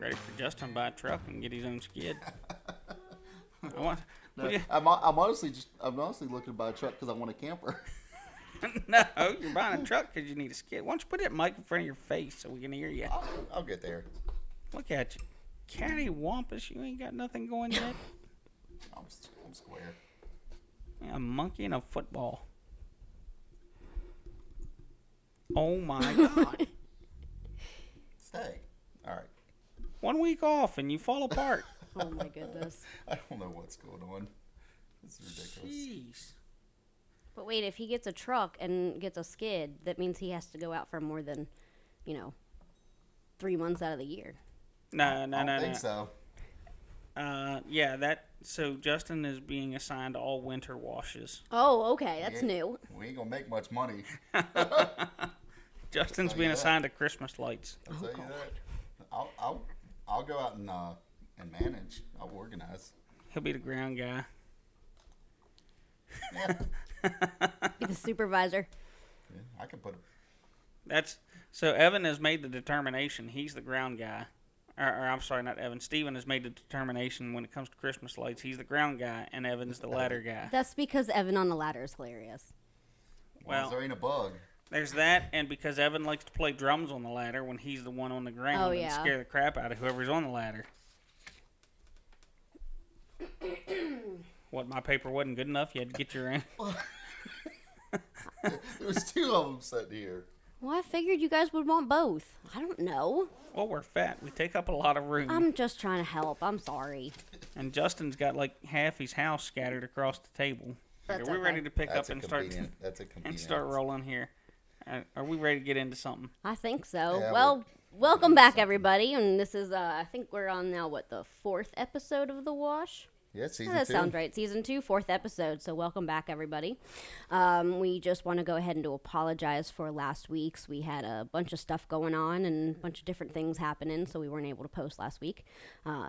Ready for Justin to buy a truck and get his own skid. I'm honestly looking to buy a truck because I want a camper. No, you're buying a truck because you need a skid. Why don't you put that mic in front of your face so we can hear you? I'll get there. Look at you. Catty wampus, you ain't got nothing going yet. I'm square. Yeah, a monkey and a football. Oh my God. Stay. All right. 1 week off and you fall apart. Oh my goodness. I don't know what's going on. This is ridiculous. Jeez. But wait, if he gets a truck and gets a skid, that means he has to go out for more than, 3 months out of the year. No. I don't think so. So Justin is being assigned all winter washes. Oh, okay, that's new. We ain't gonna make much money. Justin's being assigned to Christmas lights. I'll tell you that. I'll go out and manage. I'll organize. He'll be the ground guy. Yeah. Be the supervisor. Yeah, I can put So Evan has made the determination. He's the ground guy. Or I'm sorry, not Evan. Steven has made the determination when it comes to Christmas lights. He's the ground guy, and Evan's the ladder guy. That's because Evan on the ladder is hilarious. Well, there ain't a bug. There's that, and because Evan likes to play drums on the ladder when he's the one on the ground and scare the crap out of whoever's on the ladder. What, my paper wasn't good enough? You had to get your own? There was 2 of them sitting here. Well, I figured you guys would want both. I don't know. Well, we're fat. We take up a lot of room. I'm just trying to help. I'm sorry. And Justin's got like half his house scattered across the table. That's Are we okay. ready to pick That's up a and start convenient. That's a convenient. and start rolling here? Are we ready to get into something? I think so. Yeah, well, welcome back, everybody. And this is, I think we're on now, the 4th episode of The Wash? Yeah, season 2. That 2. sounds right. Season 2, 4th episode. So welcome back, everybody. We just want to go ahead and apologize for last week's. We had a bunch of stuff going on and a bunch of different things happening, so we weren't able to post last week.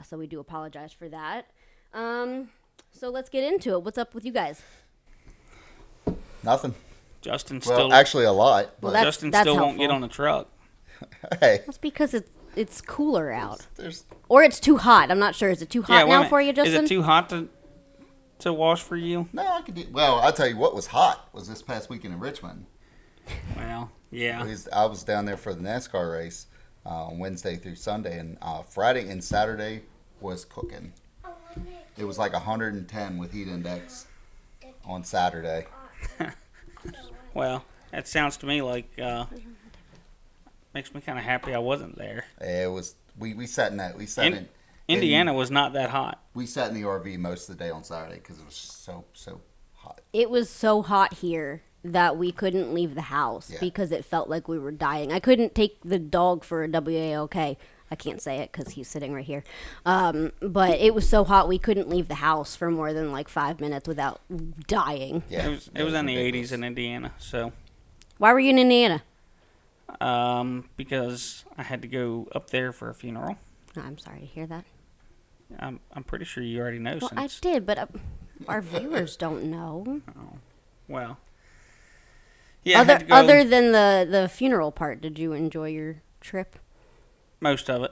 So we do apologize for that. So let's get into it. What's up with you guys? Nothing. Justin Well, still actually a lot. Well, But Justin that's still won't helpful. get on the truck. hey, That's because it's cooler out. there's Or it's too hot. I'm not sure. Is it too hot wait a now minute. for you, Justin? Is it too hot to wash for you? no. I could do. Well, I'll tell you what was hot was this past weekend in Richmond. Well, yeah. I was down there for the NASCAR race on Wednesday through Sunday, and Friday and Saturday was cooking. It was like 110 with heat index on Saturday. Well, that sounds to me like makes me kind of happy I wasn't there. It was. We sat in that. We sat in Indiana was not that hot. We sat in the RV most of the day on Saturday because it was so hot. It was so hot here that we couldn't leave the house because it felt like we were dying. I couldn't take the dog for a WALK. I can't say it because he's sitting right here. But it was so hot we couldn't leave the house for more than like 5 minutes without dying. Yeah, It was in the ridiculous. 80s in Indiana, so Why were you in Indiana? because I had to go up there for a funeral. Oh, I'm sorry to hear that. I'm pretty sure you already know. Well, since I did, but our viewers don't know. Well, yeah. I had to go Other than the funeral part, did you enjoy your trip? most of it.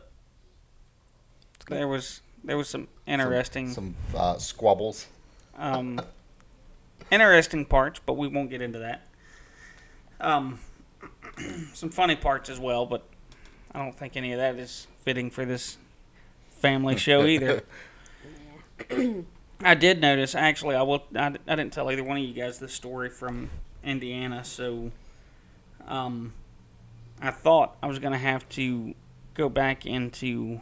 There was some interesting some squabbles. interesting parts, but we won't get into that. Some funny parts as well, but I don't think any of that is fitting for this family show either. I did notice, actually, I didn't tell either one of you guys this story from Indiana, so I thought I was going to have to go back into,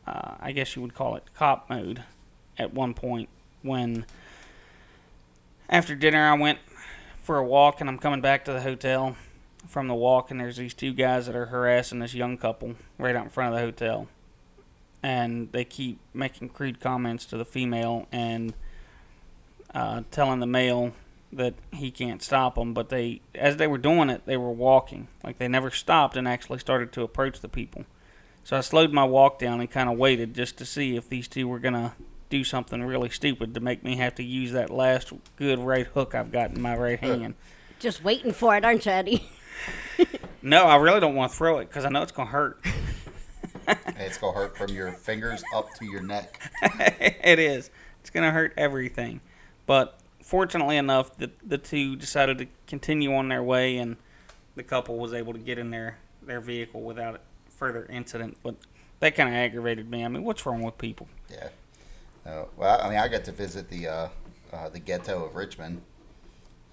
I guess you would call it cop mode at one point when after dinner I went for a walk and I'm coming back to the hotel from the walk and there's these 2 guys that are harassing this young couple right out in front of the hotel. And they keep making crude comments to the female and telling the male that he can't stop them. But as they were doing it, they were walking. Like they never stopped and actually started to approach the people. So I slowed my walk down and kind of waited just to see if these 2 were going to do something really stupid to make me have to use that last good right hook I've got in my right hand. Just waiting for it, aren't you, Eddie? No, I really don't want to throw it because I know it's going to hurt. It's going to hurt from your fingers up to your neck. It is. It's going to hurt everything. But fortunately enough, the two decided to continue on their way, and the couple was able to get in their vehicle without further incident. But that kind of aggravated me. I mean, what's wrong with people? Yeah. Well, I mean, I got to visit the ghetto of Richmond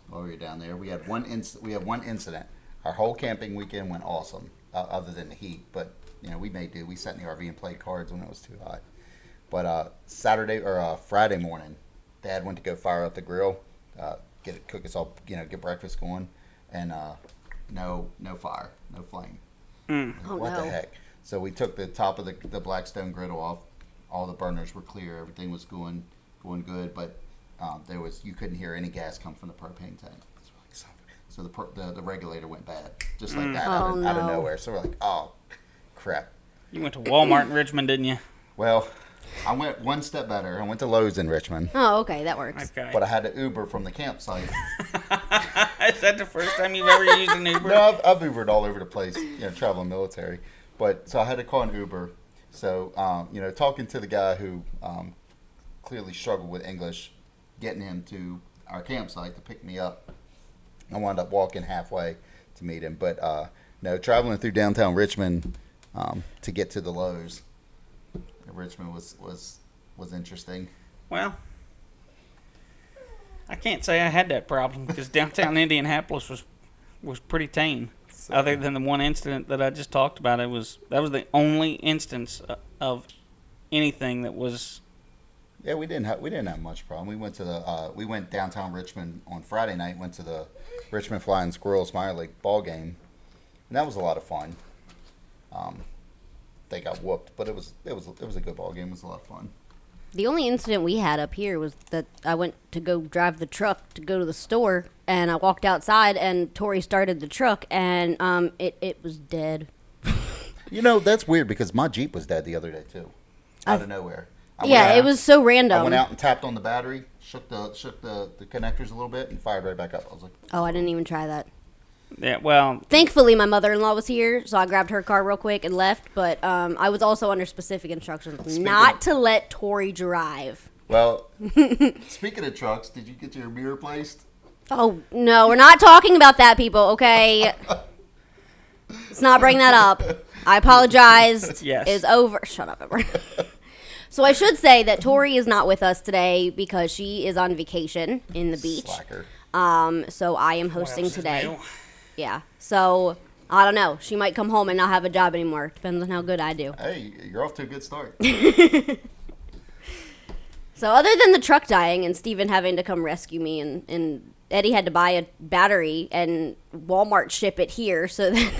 while we were down there. We had one incident. Our whole camping weekend went awesome, other than the heat. But we made do. We sat in the RV and played cards when it was too hot. But Friday morning, Dad went to go fire up the grill, cook us all, get breakfast going, and no fire, no flame. What the heck? So we took the top of the Blackstone griddle off. All the burners were clear. Everything was going good, but you couldn't hear any gas come from the propane tank. So the regulator went bad, just like that, out of nowhere. So we're like, oh, crap. You went to Walmart in Richmond, didn't you? Well, I went one step better. I went to Lowe's in Richmond. Oh, okay, that works. Okay. But I had to Uber from the campsite. Is that the first time you've ever used an Uber? No, I've Ubered all over the place, traveling military. But so I had to call an Uber. So, talking to the guy who clearly struggled with English, getting him to our campsite to pick me up. I wound up walking halfway to meet him. But, traveling through downtown Richmond to get to the Lowe's in Richmond was interesting. Well, I can't say I had that problem because downtown Indianapolis was pretty tame. Other than the one incident that I just talked about, that was the only instance of anything that was. Yeah, we didn't have much problem. We went downtown Richmond on Friday night. Went to the Richmond Flying Squirrels minor league ball game, and that was a lot of fun. They got whooped, but it was a good ball game. It was a lot of fun. The only incident we had up here was that I went to go drive the truck to go to the store, and I walked outside, and Tori started the truck, and it was dead. That's weird because my Jeep was dead the other day too, out of nowhere. It was so random. I went out and tapped on the battery, shook the connectors a little bit, and fired right back up. I was like, oh, I didn't even try that. Yeah, well. Thankfully, my mother-in-law was here, so I grabbed her car real quick and left. But I was also under specific instructions not to let Tori drive. Well, speaking of trucks, did you get your mirror replaced? Oh, no, we're not talking about that, people, okay? Let's not bring that up. I apologize. Yes. It's over. Shut up, Emma. So I should say that Tori is not with us today because she is on vacation in the beach. Slacker. So I am hosting today. Yeah. So I don't know. She might come home and not have a job anymore. Depends on how good I do. Hey, you're off to a good start. So other than the truck dying and Steven having to come rescue me and Eddie had to buy a battery and Walmart ship it here so that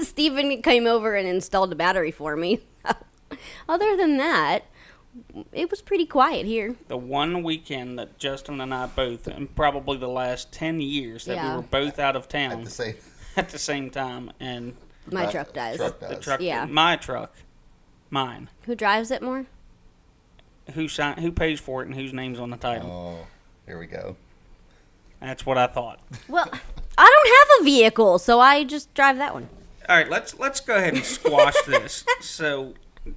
Steven came over and installed the battery for me. Other than that, it was pretty quiet here. The one weekend that Justin and I both, and probably the last 10 years, that we were both out of town at the same time, and my truck dies. The truck, my truck, mine. Who drives it more? Who pays for it and whose name's on the title? Oh, here we go. That's what I thought. Well, I don't have a vehicle, so I just drive that one. All right, let's go ahead and squash this. So,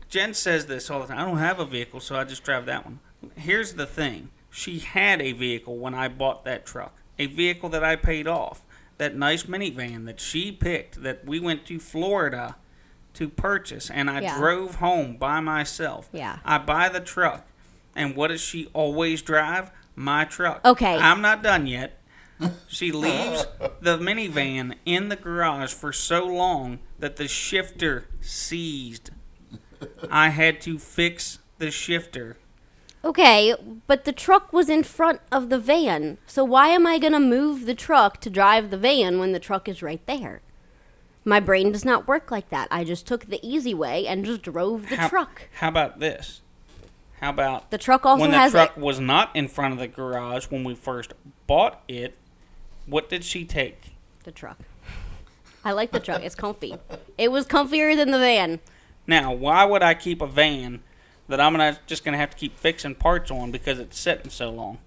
Jen says this all the time. I don't have a vehicle, so I just drive that one. Here's the thing. She had a vehicle when I bought that truck. A vehicle that I paid off. That nice minivan that she picked that we went to Florida to purchase. And I drove home by myself. Yeah. I buy the truck. And what does she always drive? My truck. Okay. I'm not done yet. She leaves the minivan in the garage for so long that the shifter seized. I had to fix the shifter. Okay, but the truck was in front of the van. So why am I going to move the truck to drive the van when the truck is right there? My brain does not work like that. I just took the easy way and just drove the truck. How about this? How about the truck also when has the truck was not in front of the garage when we first bought it, what did she take? The truck. I like the truck. It's comfy. It was comfier than the van. Now, why would I keep a van that I'm just going to have to keep fixing parts on because it's sitting so long?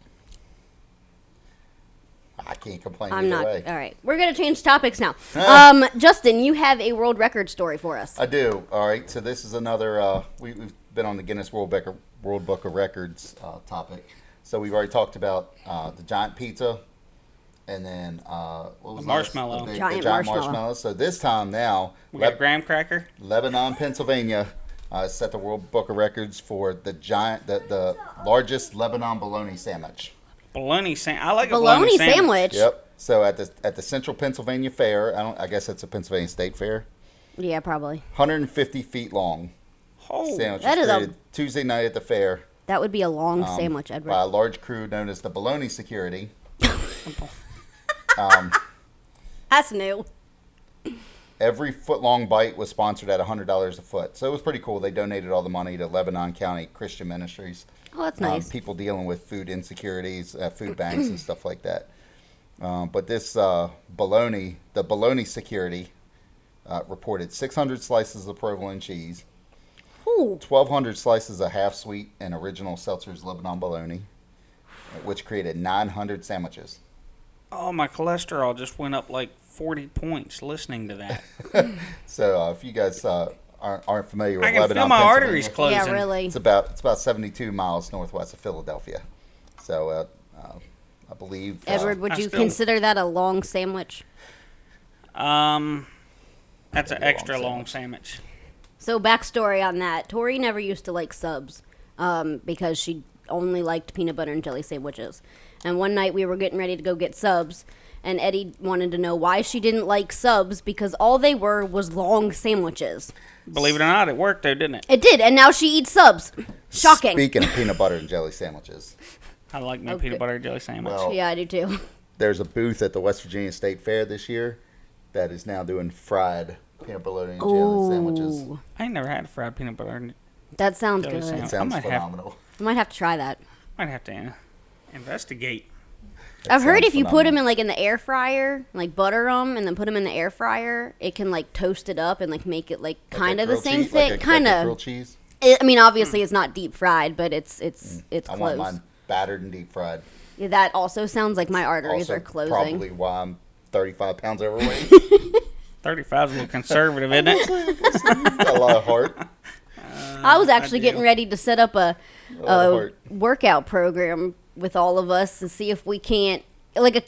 I can't complain I'm either not. way. All right. We're going to change topics now. Justin, you have a world record story for us. I do. All right. So this is another. We've been on the Guinness World Book of Records topic. So we've already talked about the giant pizza, and then what was marshmallow. The Giant giant marshmallow. marshmallow. So this time now, We got a graham cracker. Lebanon, Pennsylvania, set the World Book of Records for the largest Lebanon bologna sandwich. Bologna sandwich. I like a Bologna bologna sandwich. sandwich. Yep. So at the Central Pennsylvania Fair, I guess it's a Pennsylvania State Fair. Yeah, probably. 150 feet long. Oh, Sandwich that was is a- created Tuesday night at the fair That would be a long sandwich, Edward. by a large crew known as the Bologna Security. That's new. Every foot-long bite was sponsored at $100 a foot. So it was pretty cool. They donated all the money to Lebanon County Christian Ministries. Oh, that's nice. People dealing with food insecurities, food banks, and stuff like that. But this the Bologna Security reported 600 slices of provolone cheese, Ooh. 1,200 slices of half-sweet and original Seltzer's Lebanon bologna, which created 900 sandwiches. Oh, my cholesterol just went up like 40 points listening to that. So if you guys aren't familiar with I can Lebanon, feel my Pennsylvania, arteries closing. Yeah, really. it's about 72 miles northwest of Philadelphia. So I believe Edward, would I you still- consider that a long sandwich? That's an Maybe a long extra long sandwich. So backstory on that: Tori never used to like subs because she only liked peanut butter and jelly sandwiches. And one night we were getting ready to go get subs, and Eddie wanted to know why she didn't like subs because all they were was long sandwiches. Believe it or not, it worked though, didn't it? It did, and now she eats subs. Shocking. Speaking of peanut butter and jelly sandwiches, I like my Okay. peanut butter and jelly sandwich. Well, Yeah, I do too. there's a booth at the West Virginia State Fair this year that is now doing fried peanut butter and jelly sandwiches. Ooh, I ain't never had fried peanut butter and that sounds Jelly good. sandwich. It sounds might have- phenomenal. I might have to try that. might have to investigate. I've heard sounds if you put them phenomenal. in the air fryer, like butter them and then put them in the air fryer, it can like toast it up and like make it like kind of the Grilled same cheese- thing. like a Kind grilled of. cheese. I mean, obviously it's not deep fried, but it's I close. want mine battered and deep fried. Yeah, that also sounds like my arteries Also, are closing. probably why I'm 35 pounds overweight. 35 is a little conservative, isn't it? Got a lot of heart. I was actually do. getting ready to set up a lot of heart. workout program with all of us and see if we can't.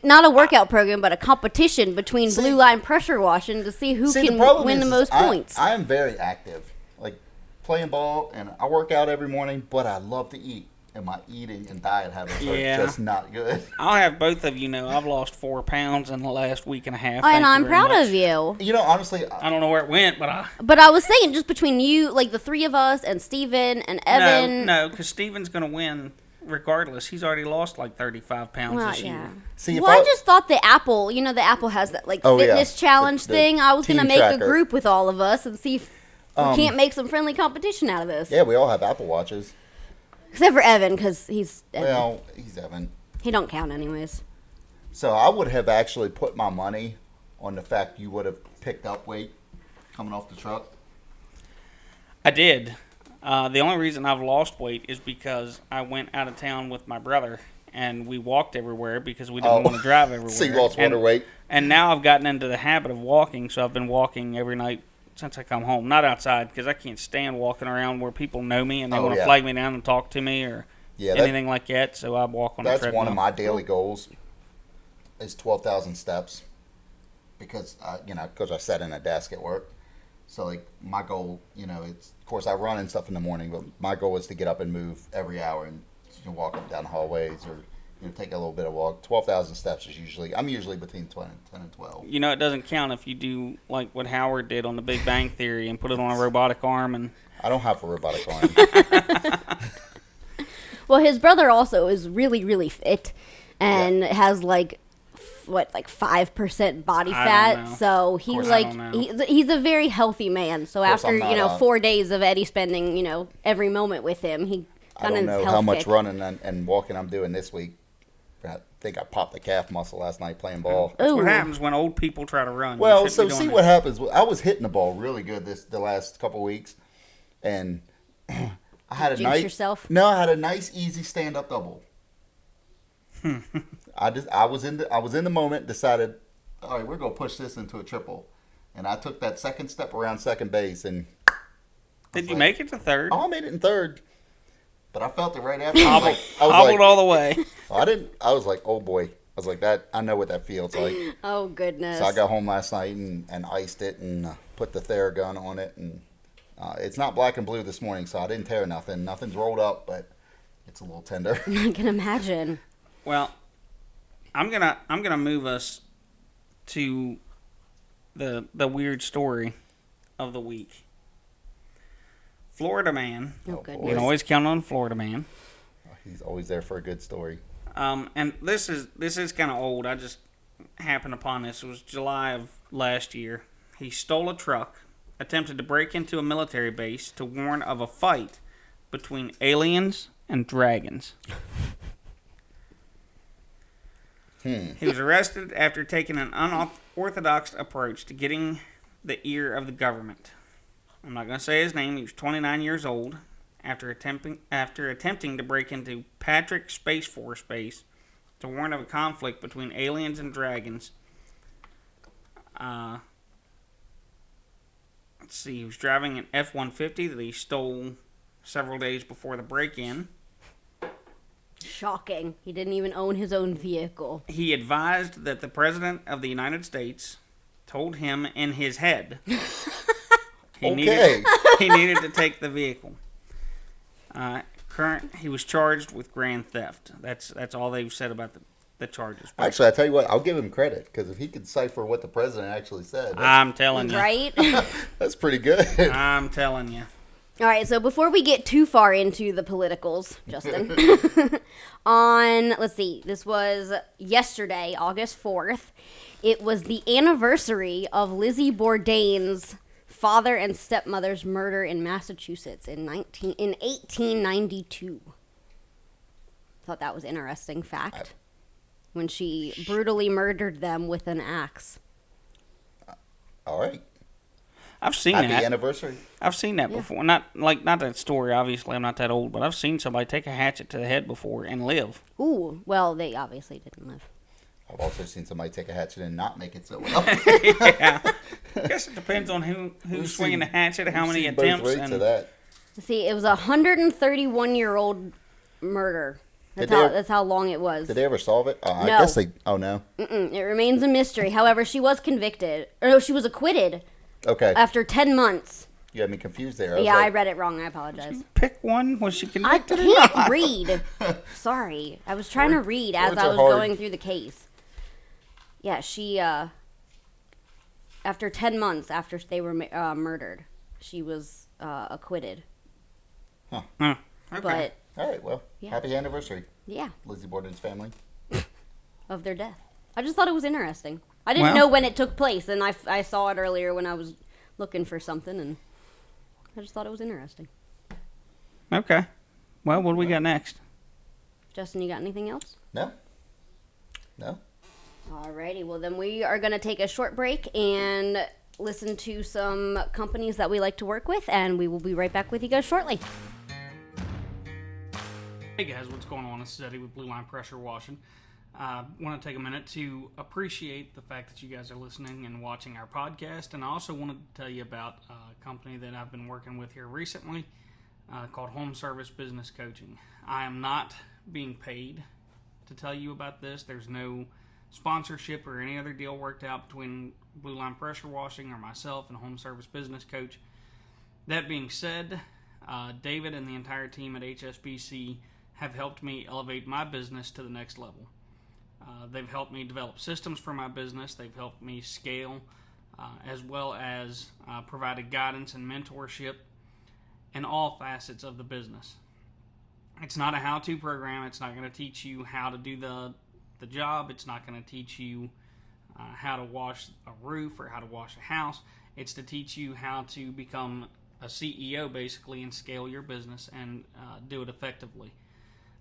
Not a workout program, but a competition between See- blue line pressure washing to see who See, can the problem win the is most points. I am very active, like playing ball, and I work out every morning. But I love to eat, and my eating and diet habits Yeah. are just not good. I'll have both of you know I've lost 4 pounds in the last week and a half. And Thank you I'm very proud much. of you. You know, honestly, I don't know where it went, but But I was saying, just between you, like the three of us, and Steven and Evan. no, because Steven's going to win regardless. He's already lost like 35 pounds Well, this year. yeah. see if Well, I just thought the Apple, the Apple has that Oh, yeah. fitness challenge The thing. I was going to team make tracker. a group with all of us and see if we can't make some friendly competition out of this. yeah, we all have Apple Watches. Except for Evan, because he's Evan. Well, he's Evan. He don't count anyways. So I would have actually put my money on the fact you would have picked up weight coming off the truck. I did. The only reason I've lost weight is because I went out of town with my brother and we walked everywhere because we didn't want to drive everywhere. So you lost water and, weight. And now I've gotten into the habit of walking, so I've been walking every night since I come home. Not outside because I can't stand walking around where people know me and they Oh, want to yeah. flag me down and talk to me or Yeah, that- anything like that. So I walk on a That's treadmill. one of my daily goals. Is 12,000 steps, because because I sat in a desk at work. So like my goal, it's of course I run and stuff in the morning, but my goal is to get up and move every hour and walk up and down the hallways or take a little bit of walk. 12,000 steps is I'm usually between 10 and 12. You know, it doesn't count if you do like what Howard did on the Big Bang Theory and put it on a robotic arm and I don't have a robotic arm. Well, his brother also is really, really fit and has like 5% body I fat. don't know. So he course I like don't know. he's a very healthy man. So course after I'm not, 4 days of Eddie spending every moment with him, he I got don't in his know health how much kick. running and walking I'm doing this week. I think I popped the calf muscle last night playing ball. that's Ooh. what happens when old people try to run. You Well, shouldn't so be doing see that. what happens. I was hitting the ball really good the last couple weeks, and I had a Jinx nice yourself? No, I had a nice easy stand up double. I was in the moment, decided, all right, we're gonna push this into a triple, and I took that second step around second base, and Did you make it to third? oh, I made it in third, but I felt it right after. Hobbled all the way. I didn't. I was like, oh boy. I was like that. I know what that feels like. Oh goodness. So I got home last night and iced it and put the Theragun on it, and it's not black and blue this morning, so I didn't tear nothing. Nothing's rolled up, but it's a little tender. I can imagine. Well, I'm gonna move us to the weird story of the week. Florida man. Oh goodness. You can always count on Florida man. He's always there for a good story. And this is kind of old. I just happened upon this. It was July of last year. He stole a truck, attempted to break into a military base to warn of a fight between aliens and dragons. He was arrested after taking an unorthodox approach to getting the ear of the government. I'm not going to say his name. He was 29 years old. After attempting to break into Patrick Space Force Base to warn of a conflict between aliens and dragons. Let's see, he was driving an F-150 that he stole several days before the break-in. Shocking. He didn't even own his own vehicle. He advised that the President of the United States told him in his head he needed to take the vehicle. He was charged with grand theft. That's all they've said about the charges. But Actually, I tell you what, I'll give him credit, because if he could decipher what the president actually said, I'm telling you. Right? that's pretty good. I'm telling you. All right, so before we get too far into the politicals, Justin, let's see, this was yesterday, August 4th. It was the anniversary of Lizzie Bourdain's father and stepmother's murder in Massachusetts in 1892. Thought that was interesting fact. When she brutally murdered them with an axe. All right. I've seen Happy that. anniversary. I've seen that before. Not that story, obviously. I'm not that old, but I've seen somebody take a hatchet to the head before and live. Ooh, well, they obviously didn't live. I've also seen somebody take a hatchet and not make it so well. Yeah. I guess it depends on who's swinging the hatchet, how many attempts. Both rates of that. See, it was a 131-year-old murder. That's how long it was. Did they ever solve it? No. I guess they. Oh no. It remains a mystery. However, she was convicted. Or no, she was acquitted. Okay. After 10 months. You had me confused there. I read it wrong. I apologize. Pick one. Was she I convicted? can't read. Sorry. I was trying to read as I was going through the case. Yeah, she, after 10 months after they were murdered, she was acquitted. Huh. Okay. But, All right, well, Yeah. happy anniversary, yeah, Lizzie Borden's family. of their death. I just thought it was interesting. I didn't know when it took place, and I saw it earlier when I was looking for something, and I just thought it was interesting. Okay. Well, what do we got next? Justin, you got anything else? No. Alrighty, well then we are going to take a short break and listen to some companies that we like to work with, and we will be right back with you guys shortly. Hey guys, what's going on? It's Eddie with Blue Line Pressure Washing. I want to take a minute to appreciate the fact that you guys are listening and watching our podcast, and I also wanted to tell you about a company that I've been working with here recently called Home Service Business Coaching. I am not being paid to tell you about this. There's no sponsorship or any other deal worked out between Blue Line Pressure Washing or myself and Home Service Business Coach. That being said, David and the entire team at HSBC have helped me elevate my business to the next level. They've helped me develop systems for my business. They've helped me scale, as well as provided guidance and mentorship in all facets of the business. It's not a how-to program. It's not going to teach you how to do the job. It's not going to teach you how to wash a roof or how to wash a house. It's to teach you how to become a CEO, basically, and scale your business and do it effectively.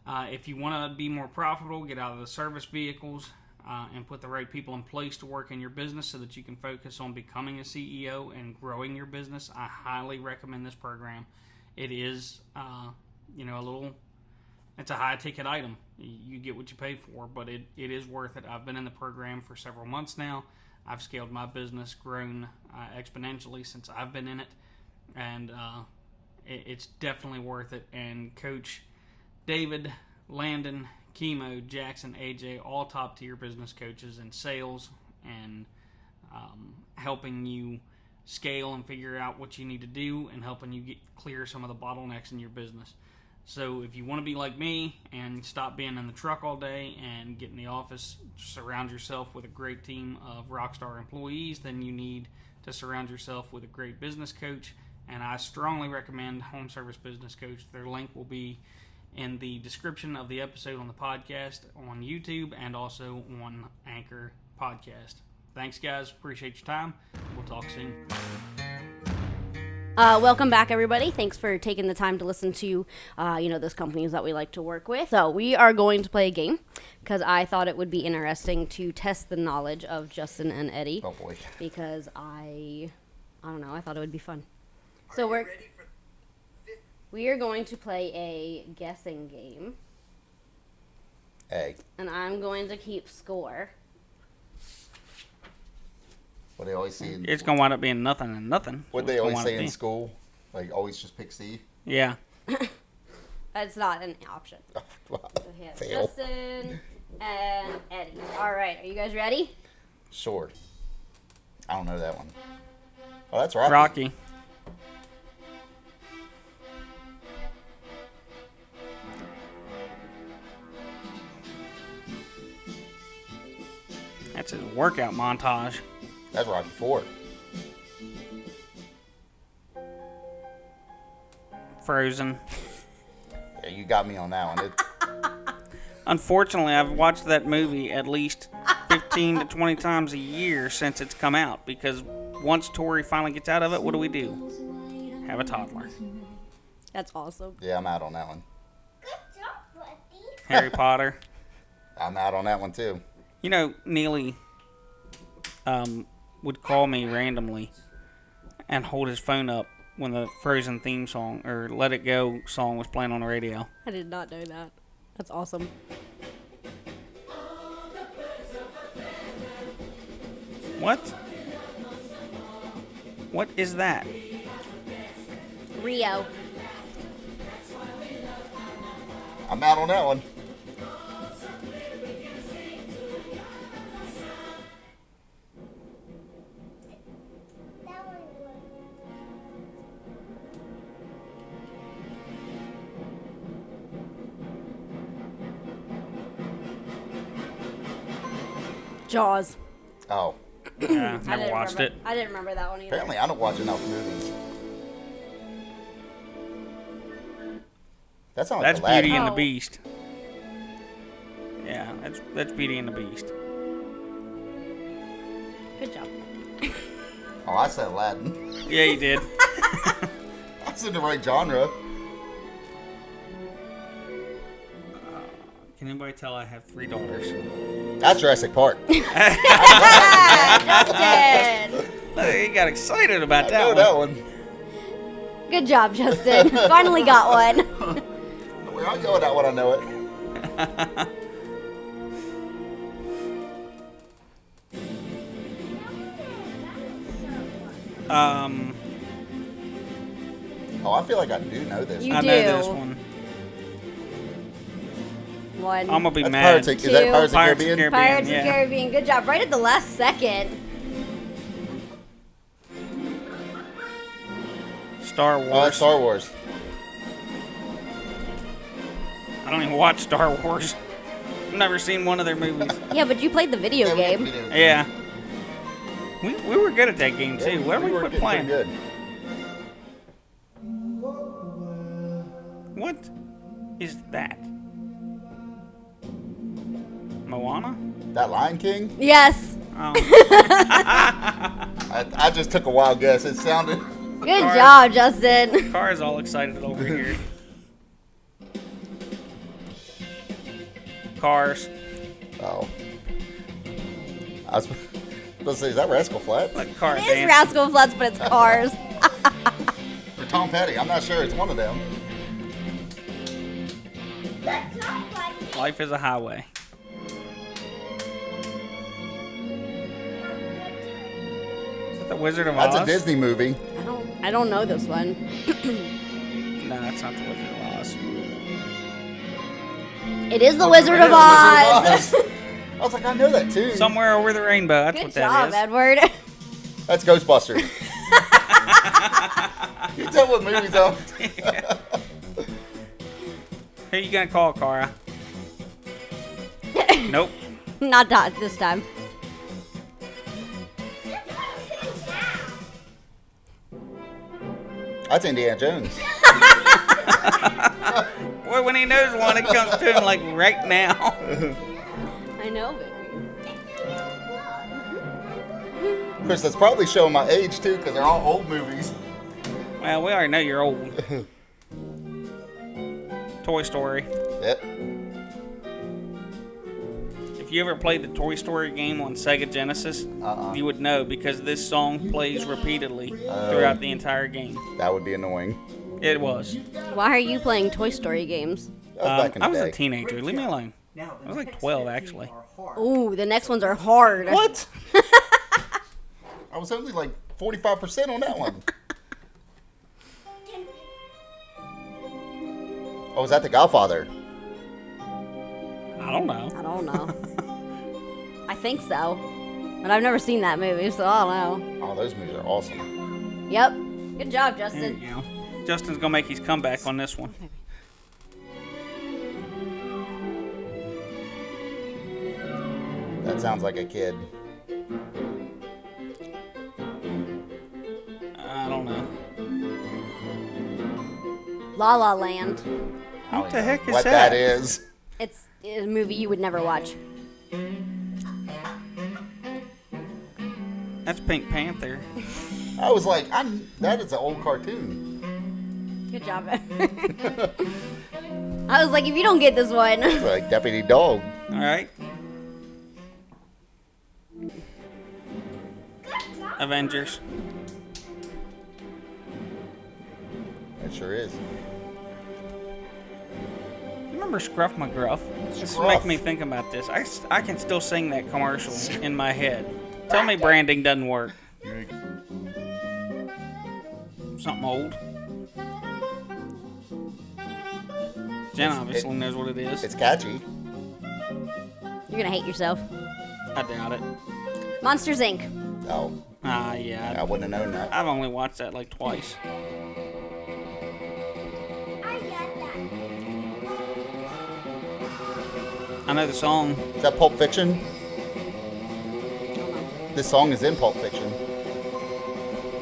If you want to be more profitable, get out of the service vehicles and put the right people in place to work in your business so that you can focus on becoming a CEO and growing your business, I highly recommend this program. It is, a little it's a high ticket item. You get what you pay for, but it is worth it. I've been in the program for several months now. I've scaled my business, grown exponentially since I've been in it, and it's definitely worth it. And Coach David, Landon, Chemo, Jackson, AJ, all top tier business coaches in sales and helping you scale and figure out what you need to do and helping you clear some of the bottlenecks in your business. So if you want to be like me and stop being in the truck all day and get in the office, surround yourself with a great team of rockstar employees, then you need to surround yourself with a great business coach. And I strongly recommend Home Service Business Coach. Their link will be in the description of the episode on the podcast on YouTube and also on Anchor Podcast. Thanks, guys. Appreciate your time. We'll talk soon. Welcome back, everybody. Thanks for taking the time to listen to, those companies that we like to work with. So we are going to play a game because I thought it would be interesting to test the knowledge of Justin and Eddie. Oh boy! Because I don't know. I thought it would be fun. So we are going to play a guessing game. Egg. And I'm going to keep score. What they always say. It's going to wind up being nothing and nothing. What they always say in school, like always just pick C. Yeah. That's not an option. Wow. So we have Fail. Justin and Eddie. All right, are you guys ready? Sure. I don't know that one. Oh, that's Rocky. Rocky. That's his workout montage. That's Rocky 4. Frozen. Yeah, you got me on that one. Unfortunately, I've watched that movie at least 15 to 20 times a year since it's come out because once Tori finally gets out of it, what do? Have a toddler. That's awesome. Yeah, I'm out on that one. Good job, buddy. Harry Potter. I'm out on that one too. You know, Neely would call me randomly and hold his phone up when the Frozen theme song or Let It Go song was playing on the radio. I did not know that. That's awesome. What? What is that? Rio. I'm out on that one. That one was. Jaws. Oh, Yeah, never watched it. I didn't remember that one either. apparently I don't watch enough movies. That sounds like That's Aladdin. Beauty and the Oh. Beast. Yeah, that's Beauty and the Beast. Good job. Oh, I said Aladdin. Yeah, you did. I was in the right genre. Can anybody tell I have 3 daughters? That's Jurassic Park. Justin! Hey, you got excited about I that know one. that one. Good job, Justin. Finally got one. Where I go with that one, I know it. Oh, I feel like I do know this. You I do. know this one. One. I'm gonna be That's mad. Pirates of, is that Two. Pirates of the Pirates of the Caribbean? Caribbean. Pirates of the Yeah. Caribbean. Good job. Right at the last second. Star Oh, Wars. that's Star Wars. I don't even watch Star Wars. I've never seen one of their movies. Yeah, but you played the video Yeah, game. we did. Yeah. We were good at that game too. Why don't we were quit getting playing? pretty good. What is that? Moana? That Lion King? Yes. Oh. I just took a wild guess. It sounded. Good Sorry. job, Justin. Car is all excited over here. Cars. Oh. I was supposed to say, is that Rascal Flatts? Like car It is dance. Rascal Flatts, but it's Cars. Or Tom Petty? I'm not sure. It's one of them. Life is a highway. Is that the Wizard of Oz? That's a Disney movie. I don't know this one. No, that's not the Wizard of Oz. It is the Wizard of Oz. I was like, I know that too. Somewhere over the rainbow. That's Good what job, that is. Edward. That's Ghostbusters. You tell what movies are. Who you gonna call, Cara? Nope. Not that this time. That's Indiana Jones. Boy, when he knows one, it comes to him like right now. I know, baby. Chris, that's probably showing my age too, because they're all old movies. Well, we already know you're old. Toy Story. Yep. If you ever played the Toy Story game on Sega Genesis, you would know because this song plays repeatedly throughout the entire game. That would be annoying. It was. Why are you playing Toy Story games? That was back in the I was day. a teenager. Leave me alone. I was like 12, actually. Ooh, the next ones are hard. What? I was only like 45% on that one. Oh, was that The Godfather? I don't know. I don't know. I think so. But I've never seen that movie, so I don't know. Oh, those movies are awesome. Yep. Good job, There Justin. you go. Justin's gonna make his comeback on this one. That sounds like a kid. I don't know. La La Land. What the heck is what that? that is. It's a movie you would never watch. That's Pink Panther. I was like, that is an old cartoon. Good job. I was like, if you don't get this one. Like Deputy Dog. All right. Avengers. It sure is. Remember Scruff McGruff? This is Scruff. making me think about this. I can still sing that commercial in my head. Tell me branding doesn't work. Something old. Jen obviously knows what it is. It's catchy. You're gonna hate yourself. I doubt it. Monsters Inc. Oh, Yeah. I wouldn't have known that. I've only watched that like twice. I know the song. Is that Pulp Fiction? This song is in Pulp Fiction.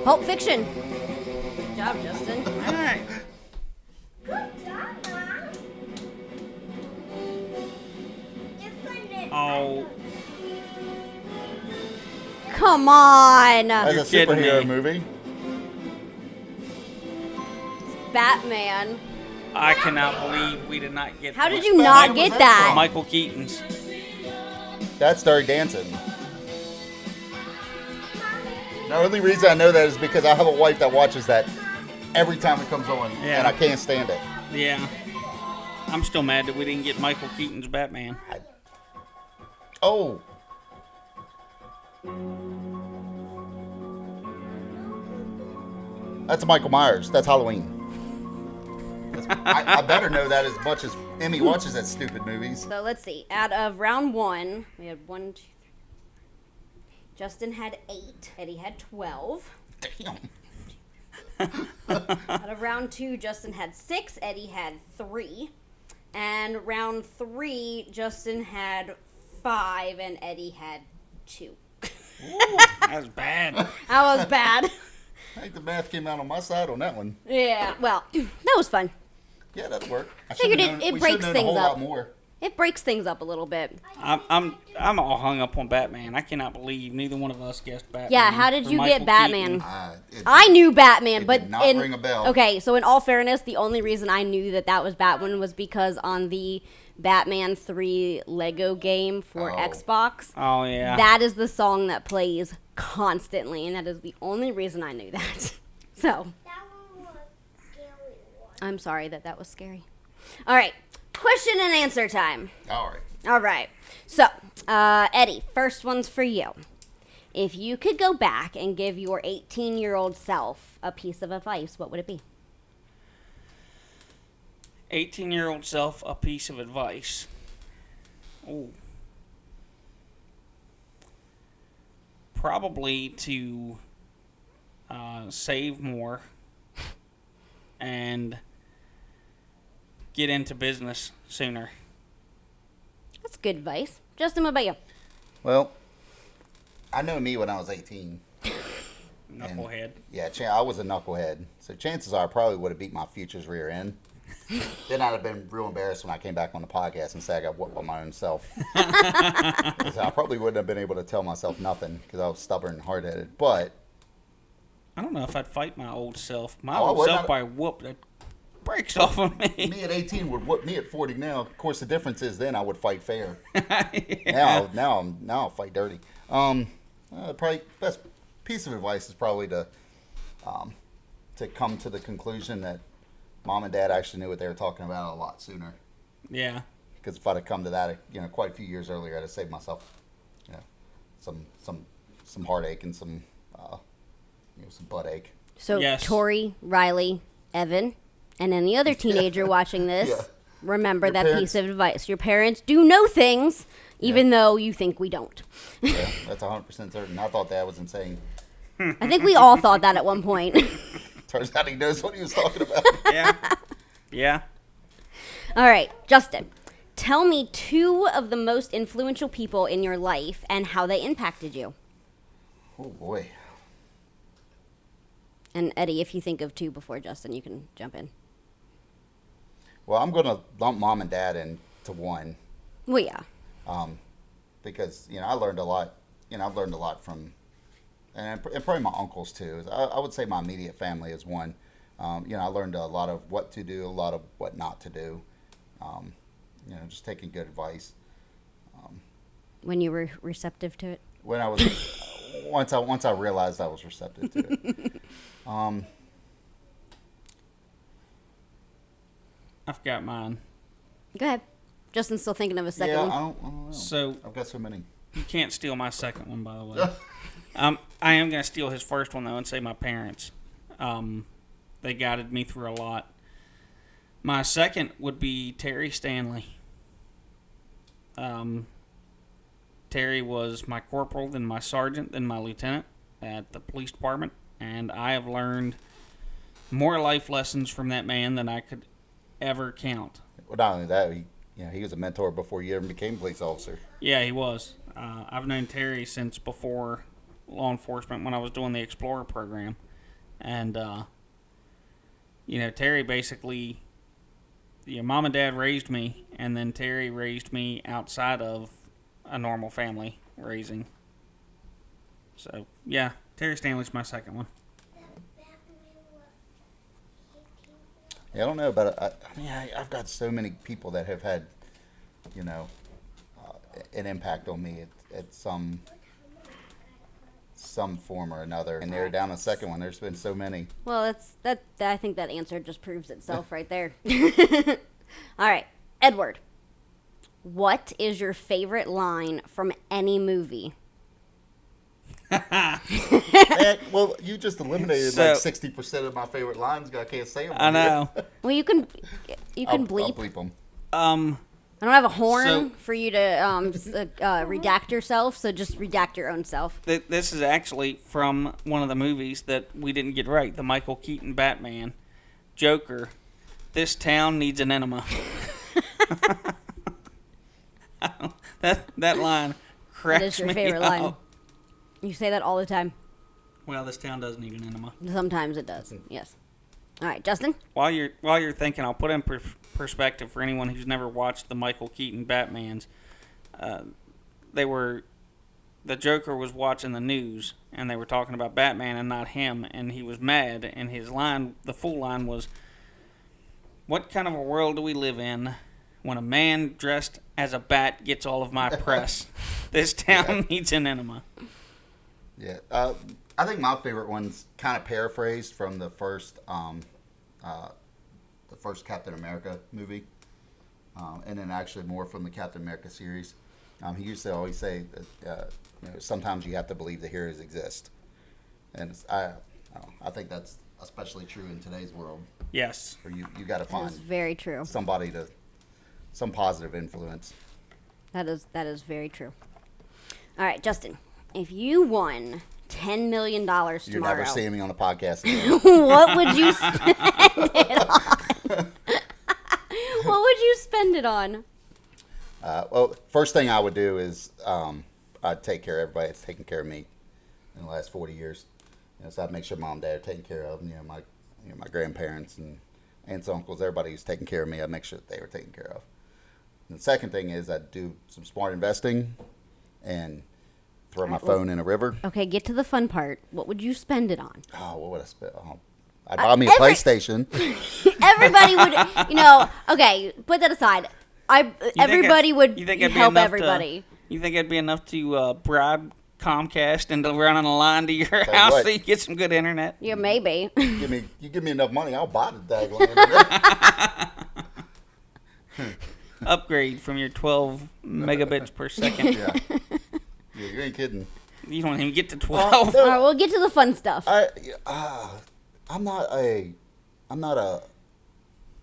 Pulp Fiction. Good job, Justin. All right. Oh, Come on. That's a kidding superhero me. movie. Batman. I cannot believe we did not get How this. did you not Batman get was that that? Michael Keaton's. That's Dirty Dancing. The only reason I know that is because I have a wife that watches that every time it comes on, Yeah. and I can't stand it. Yeah. I'm still mad that we didn't get Michael Keaton's Batman. Oh. That's Michael Myers. That's Halloween. I better know that as much as Emmy watches that stupid movies. So let's see. Out of round one, we had 1, 2, 3. Justin had 8. Eddie had 12. Damn. Out of round 2, Justin had 6. Eddie had 3. And round 3, Justin had 5, and Eddie had 2. That was bad. That was bad. I think the math came out on my side on that one. Yeah. Well, that was fun. Yeah, that worked. I Figured should've it known- we breaks should've known things a whole up. lot more. It breaks things up a little bit. I'm all hung up on Batman. I cannot believe neither one of us guessed Batman. Yeah, how did for you Michael get Batman? Keaton. I knew Batman, It but did not ring a bell. Okay, so in all fairness, the only reason I knew that was Batman was because on the Batman 3 Lego game for Oh. Xbox, Oh yeah. that is the song that plays constantly, and that is the only reason I knew that. So, That one was scary one. I'm sorry that was scary. All right, question and answer time. All right. All right. So, Eddie, first one's for you. If you could go back and give your 18-year-old self a piece of advice, what would it be? 18-year-old self, a piece of advice. Oh. Probably to save more and get into business sooner. That's good advice. Justin, what about you? Well, I know me when I was 18. Knucklehead. Yeah, I was a knucklehead. So chances are I probably would have beat my future's rear end. Then I'd have been real embarrassed when I came back on the podcast and said I got whooped by my own self. So I probably wouldn't have been able to tell myself nothing because I was stubborn and hard-headed. But I don't know if I'd fight my old self. My Oh, I old would self not- probably whooped the brakes off of me. me at 18 would whoop me at 40 now. Of course, the difference is then I would fight fair. Yeah. Now I'll fight dirty. Probably best piece of advice is probably to come to the conclusion that mom and dad actually knew what they were talking about a lot sooner. Yeah. Because if I'd have come to that, quite a few years earlier, I'd have saved myself, some heartache and some butt ache. So, Yes. Tori, Riley, Evan, and any other teenager watching this, Yeah. remember Your that parents- piece of advice. Your parents do know things, even though you think we don't. Yeah, that's 100% certain. I thought that was insane. I think we all thought that at one point. Turns out he knows what he was talking about. Yeah. Yeah. All right, Justin, tell me 2 of the most influential people in your life and how they impacted you. Oh boy. And Eddie, if you think of 2 before Justin, you can jump in. Well, I'm gonna lump mom and dad into one. Well, yeah. Because I learned a lot. I've learned a lot from, and probably my uncles too. I would say my immediate family is one. I learned a lot of what to do, a lot of what not to do. Just taking good advice. When you were receptive to it. When I was once I realized I was receptive to it. I forgot mine. Go ahead. Justin's still thinking of a second Yeah, one. I don't know. So I've got so many. you can't steal my second one, by the way. I am going to steal his first one, though, and say my parents. They guided me through a lot. My second would be Terry Stanley. Terry was my corporal, then my sergeant, then my lieutenant at the police department, and I have learned more life lessons from that man than I could ever count. Well, not only that, he was a mentor before he ever became a police officer. Yeah, he was. I've known Terry since before law enforcement when I was doing the Explorer program. And, Terry basically, mom and dad raised me, and then Terry raised me outside of a normal family raising. So, yeah, Terry Stanley's my second one. Yeah, I don't know, but I've got so many people that have had, an impact on me at some form or another. And they're down a second one. There's been so many. Well, I think that answer just proves itself right there. All right, Edward. What is your favorite line from any movie? Well, you just eliminated So- like 60% of my favorite lines. I can't say them. I know. Well, you can I'll bleep. bleep them. I don't have a horn So- for you to redact yourself, so just redact your own self. This is actually from one of the movies that we didn't get right, the Michael Keaton Batman. Joker, this town needs an enema. that line cracks That is your me favorite up. line. You say that all the time. Well, this town does need an enema. Sometimes it does. Yes. All right, Justin. While you're thinking, I'll put in perspective for anyone who's never watched the Michael Keaton Batmans. The Joker was watching the news, and they were talking about Batman and not him, and he was mad. And his line, the full line was, "What kind of a world do we live in when a man dressed as a bat gets all of my press? This town needs an enema." Yeah. I think my favorite one's kind of paraphrased from the first Captain America movie. and then actually more from the Captain America series. He used to always say that sometimes you have to believe the heroes exist, and I think that's especially true in today's world. Yes. Where you got to find That is very true. some positive influence. That is very true. All right, Justin, if you won $10 million tomorrow, You're never seeing me on a podcast again. what would you spend it on? What would you spend it on? Well, first thing I would do is I'd take care of everybody that's taken care of me in the last 40 years. So I'd make sure mom and dad are taken care of. My grandparents and aunts, uncles, everybody who's taking care of me, I'd make sure that they were taken care of. And the second thing is I'd do some smart investing and throw my phone in a river. Okay, get to the fun part. What would you spend it on? Oh, what would I spend? I'd buy me a PlayStation. Everybody would, okay, put that aside. Everybody would help everybody. You think it'd be enough to bribe Comcast into running a line to your house what? so you get some good internet? Yeah, maybe. You give me enough money, I'll buy the daggone internet. Upgrade from your 12 megabits per second. Yeah, you ain't kidding. You don't even get to 12. All right, we'll get to the fun stuff. I'm not a.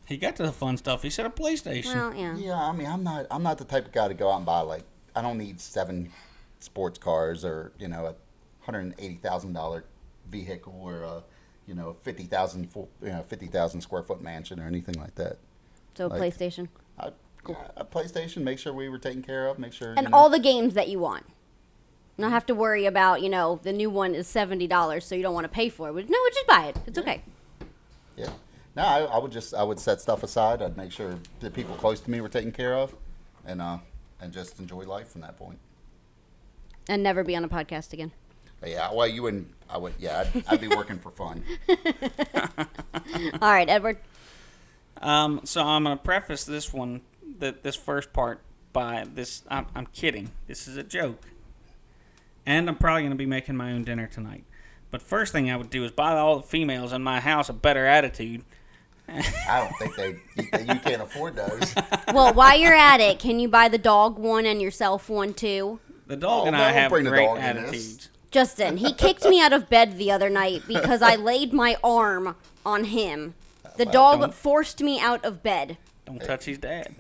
He got to the fun stuff. He said a PlayStation. Well, yeah. Yeah, I mean, I'm not the type of guy to go out and buy I don't need 7 sports cars or a $180,000 vehicle or a 50,000 square foot mansion or anything like that. So a PlayStation. A PlayStation. Make sure we were taken care of. Make sure. And all the games that you want. Not have to worry about, the new one is $70, so you don't want to pay for it. No, just buy it. It's okay. Yeah. No, I would set stuff aside. I'd make sure the people close to me were taken care of, and just enjoy life from that point. And never be on a podcast again. But yeah, well, you wouldn't. I would. Yeah, I'd be working for fun. All right, Edward. So I'm going to preface this first part by this. I'm kidding. This is a joke. And I'm probably going to be making my own dinner tonight. But first thing I would do is buy all the females in my house a better attitude. I don't think you can't afford those. Well, while you're at it, can you buy the dog one and yourself one too? The dog and I have bring the great dog in attitudes. Justin, he kicked me out of bed the other night because I laid my arm on him. The dog forced me out of bed. Don't touch his dad.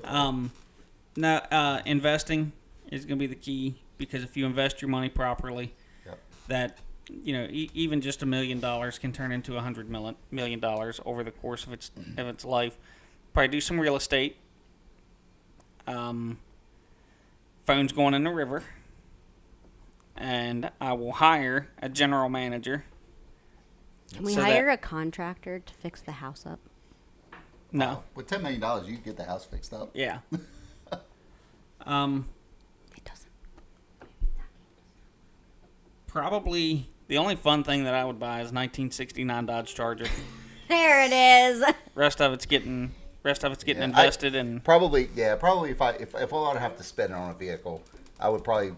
Now, investing is going to be the key, because if you invest your money properly, that even just $1 million can turn into $100 million over the course of its life. Probably do some real estate. Phone's going in the river, and I will hire a general manager. Can we hire a contractor to fix the house up? No. With $10 million, you can get the house fixed up. Yeah. It doesn't. Probably the only fun thing that I would buy is 1969 Dodge Charger. There it is. Rest of it's getting invested in. Probably if I would have to spend it on a vehicle, I would probably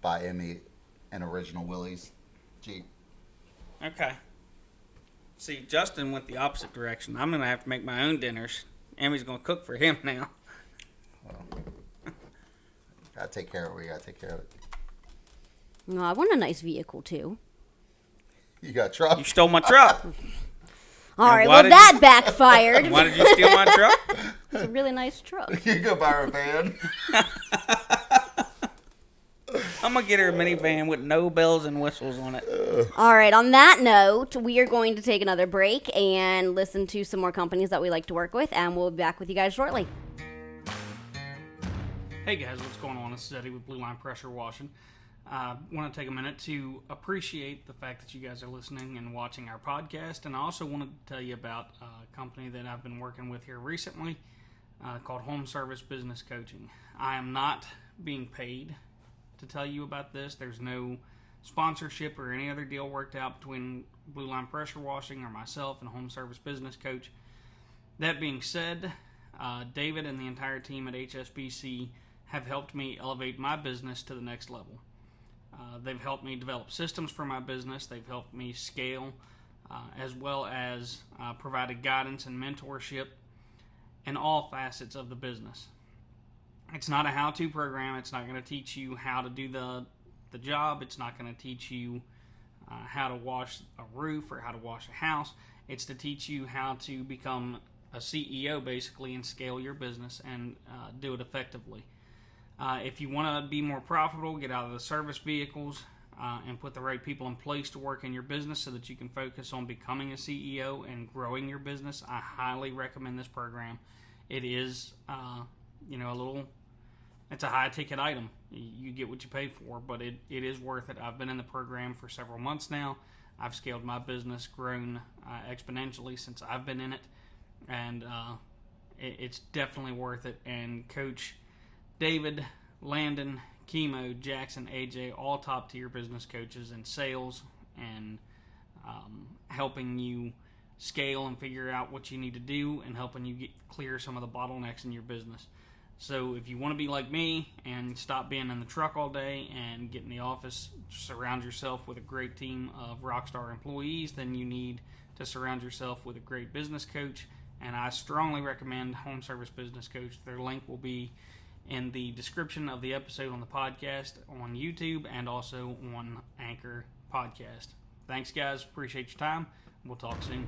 buy Emmy an original Willys Jeep. Okay. See, Justin went the opposite direction. I'm gonna have to make my own dinners. Emmy's gonna cook for him now. Well, gotta take care of it. We gotta take care of it. No, I want a nice vehicle too. You got a truck? You stole my truck. All right, well that backfired. Why did you steal my truck? It's a really nice truck. You can go buy her a van. I'm gonna get her a minivan with no bells and whistles on it. All right, on that note, we are going to take another break and listen to some more companies that we like to work with, and we'll be back with you guys shortly. Hey guys, what's going on? It's Eddie with Blue Line Pressure Washing. I want to take a minute to appreciate the fact that you guys are listening and watching our podcast, and I also wanted to tell you about a company that I've been working with here recently called Home Service Business Coaching. I am not being paid to tell you about this. There's no sponsorship or any other deal worked out between Blue Line Pressure Washing or myself and Home Service Business Coach. That being said, David and the entire team at HSBC have helped me elevate my business to the next level. They've helped me develop systems for my business. They've helped me scale, as well as provided guidance and mentorship in all facets of the business. It's not a how-to program. It's not going to teach you how to do the job. It's not going to teach you how to wash a roof or how to wash a house. It's to teach you how to become a CEO, basically, and scale your business and do it effectively. If you want to be more profitable, get out of the service vehicles and put the right people in place to work in your business so that you can focus on becoming a CEO and growing your business, I highly recommend this program. It is, it's a high-ticket item. You get what you pay for, but it is worth it. I've been in the program for several months now. I've scaled my business, grown exponentially since I've been in it, and it's definitely worth it. And Coach David, Landon, Chemo, Jackson, AJ, all top-tier business coaches in sales and helping you scale and figure out what you need to do and helping you clear some of the bottlenecks in your business. So if you want to be like me and stop being in the truck all day and get in the office, surround yourself with a great team of rockstar employees, then you need to surround yourself with a great business coach. And I strongly recommend Home Service Business Coach. Their link will be in the description of the episode on the podcast on YouTube and also on Anchor Podcast. Thanks, guys. Appreciate your time. We'll talk soon.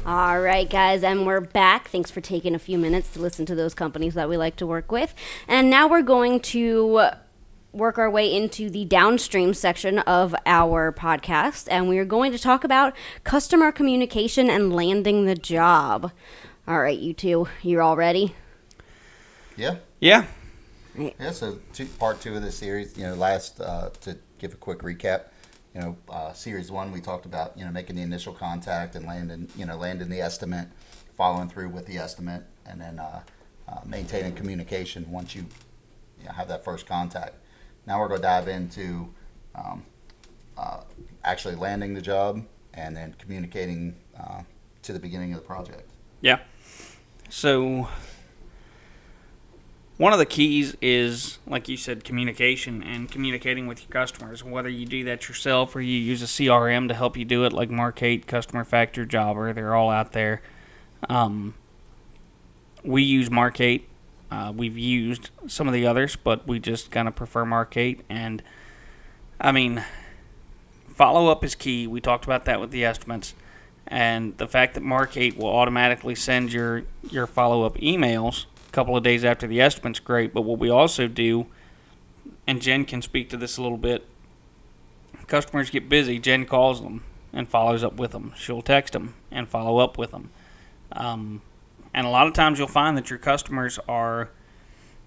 All right, guys, and we're back. Thanks for taking a few minutes to listen to those companies that we like to work with. And now we're going to work our way into the downstream section of our podcast, and we are going to talk about customer communication and landing the job. All right, you two, you're all ready? Yeah. Yeah. Yeah, so part 2 of this series, to give a quick recap, series 1, we talked about, making the initial contact and landing the estimate, following through with the estimate, and then maintaining communication once you have that first contact. Now we're going to dive into actually landing the job and then communicating to the beginning of the project. Yeah. So one of the keys is, like you said, communication and communicating with your customers. Whether you do that yourself or you use a CRM to help you do it, like Mark8, Customer Factor, Jobber, they're all out there. We use Mark8. We've used some of the others, but we just kind of prefer Mark8. And, follow-up is key. We talked about that with the estimates. And the fact that Mark8 will automatically send your follow-up emails a couple of days after the estimate's great. But what we also do, and Jen can speak to this a little bit, customers get busy. Jen calls them and follows up with them. She'll text them and follow up with them. And a lot of times you'll find that your customers you're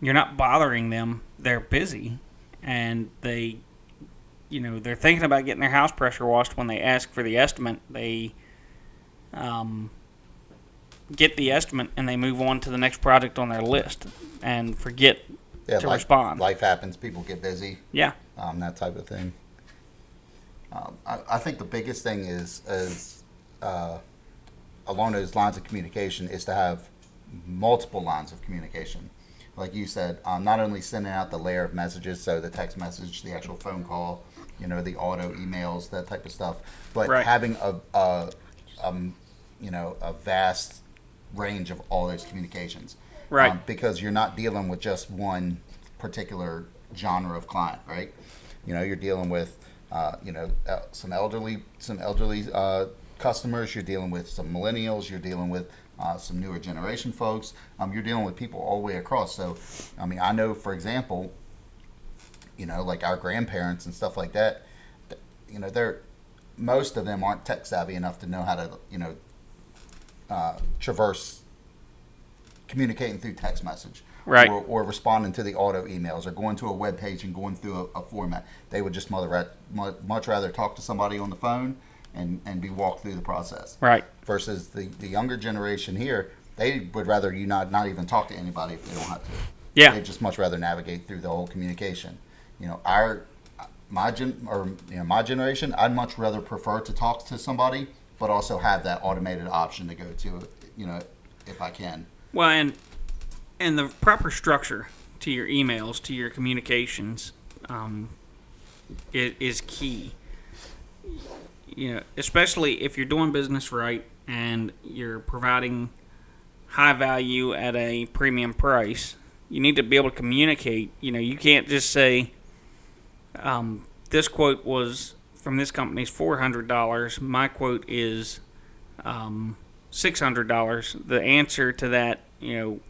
not bothering them. They're busy, and they're thinking about getting their house pressure washed when they ask for the estimate. They get the estimate and they move on to the next project on their list and forget to respond. Life happens. People get busy. Yeah. That type of thing. I think the biggest thing is along those lines of communication is to have multiple lines of communication. Like you said, not only sending out the layer of messages, so the text message, the actual phone call, the auto emails, that type of stuff, but having a vast range of all those communications. Right. Because you're not dealing with just one particular genre of client, right? You're dealing with, some elderly customers. You're dealing with some millennials. You're dealing with some newer generation folks. You're dealing with people all the way across. So, I know, for example, like our grandparents and stuff like that, most of them aren't tech savvy enough to know how to, traverse communicating through text message. Right. Or responding to the auto emails or going to a web page and going through a format. They would just much rather talk to somebody on the phone and be walked through the process. Right. Versus the younger generation here, they would rather you not even talk to anybody if they don't have to. Yeah. They'd just much rather navigate through the whole communication. My generation, I'd much rather prefer to talk to somebody, but also have that automated option to go to, if I can. Well, and the proper structure to your emails, to your communications, is key. Especially if you're doing business right and you're providing high value at a premium price, you need to be able to communicate. You can't just say, this quote was from this company's $400. My quote is $600. The answer to that,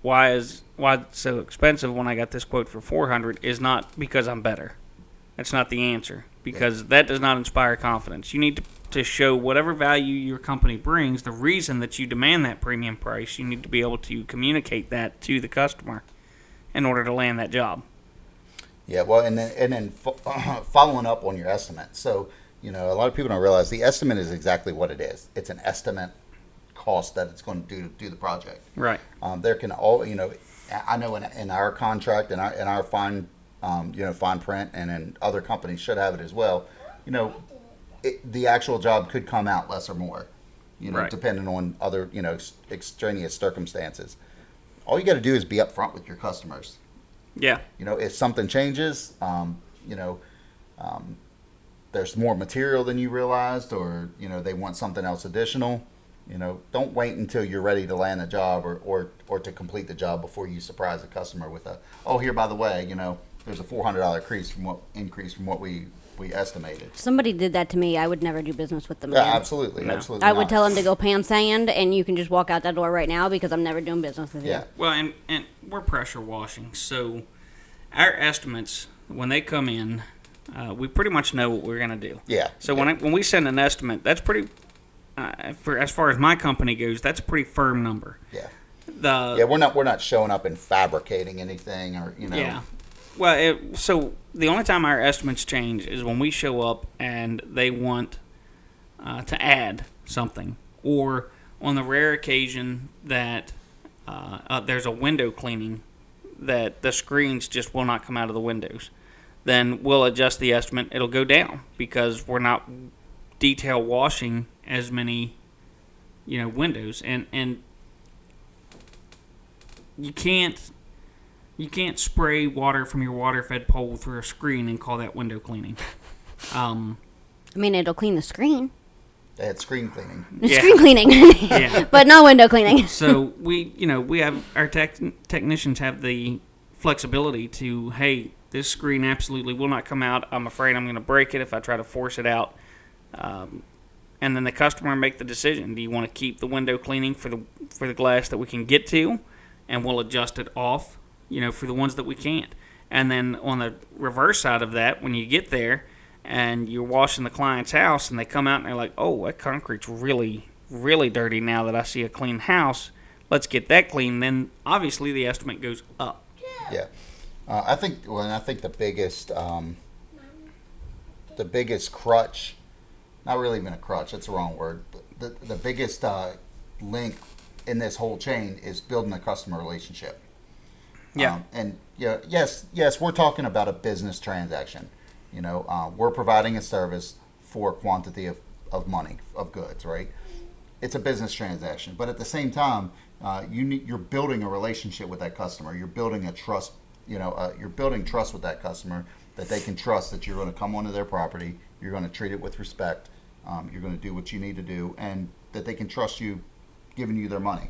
why it's so expensive when I got this quote for $400 is not because I'm better. That's not the answer, because that does not inspire confidence. You need to show whatever value your company brings, the reason that you demand that premium price. You need to be able to communicate that to the customer in order to land that job. Yeah, well, and then following up on your estimate. So, a lot of people don't realize the estimate is exactly what it is. It's an estimate cost that it's going to do the project. Right. There can I know in our contract and our fine print, and then other companies should have it as well. The actual job could come out less or more, right, depending on other, extraneous circumstances. All you got to do is be upfront with your customers. Yeah. If something changes, there's more material than you realized, or, they want something else additional, don't wait until you're ready to land a job or to complete the job before you surprise the customer with here, by the way, there's a $400 increase from what we estimated. If somebody did that to me, I would never do business with them again. Yeah, absolutely. No. Absolutely. I would tell them to go pan sand, and you can just walk out that door right now, because I'm never doing business with you. Yeah. Well, and we're pressure washing, so our estimates, when they come in, we pretty much know what we're going to do. Yeah. So when we send an estimate, that's pretty, for as far as my company goes, that's a pretty firm number. Yeah. We're not showing up and fabricating anything, or Yeah. Well, so the only time our estimates change is when we show up and they want to add something, or on the rare occasion that there's a window cleaning that the screens just will not come out of the windows. Then we'll adjust the estimate. It'll go down because we're not detail washing as many, windows, and you can't spray water from your water-fed pole through a screen and call that window cleaning. It'll clean the screen. They had screen cleaning. Yeah. Screen cleaning. Yeah. But not window cleaning. So we have our technicians have the flexibility to, hey, this screen absolutely will not come out. I'm afraid I'm going to break it if I try to force it out. And then the customer make the decision. Do you want to keep the window cleaning for the glass that we can get to, and we'll adjust it off, for the ones that we can't. And then on the reverse side of that, when you get there and you're washing the client's house and they come out and they're like, oh, that concrete's really, really dirty now that I see a clean house. Let's get that clean. Then obviously the estimate goes up. Yeah. I think the biggest crutch, not really even a crutch, that's the wrong word, but the biggest link in this whole chain is building a customer relationship. Yeah. Yes, we're talking about a business transaction. We're providing a service for a quantity of money, of goods, right? It's a business transaction, but at the same time, you're building a relationship with that customer. You're building a trust. You're building trust with that customer, that they can trust that you're going to come onto their property, you're going to treat it with respect, you're going to do what you need to do, and that they can trust you giving you their money,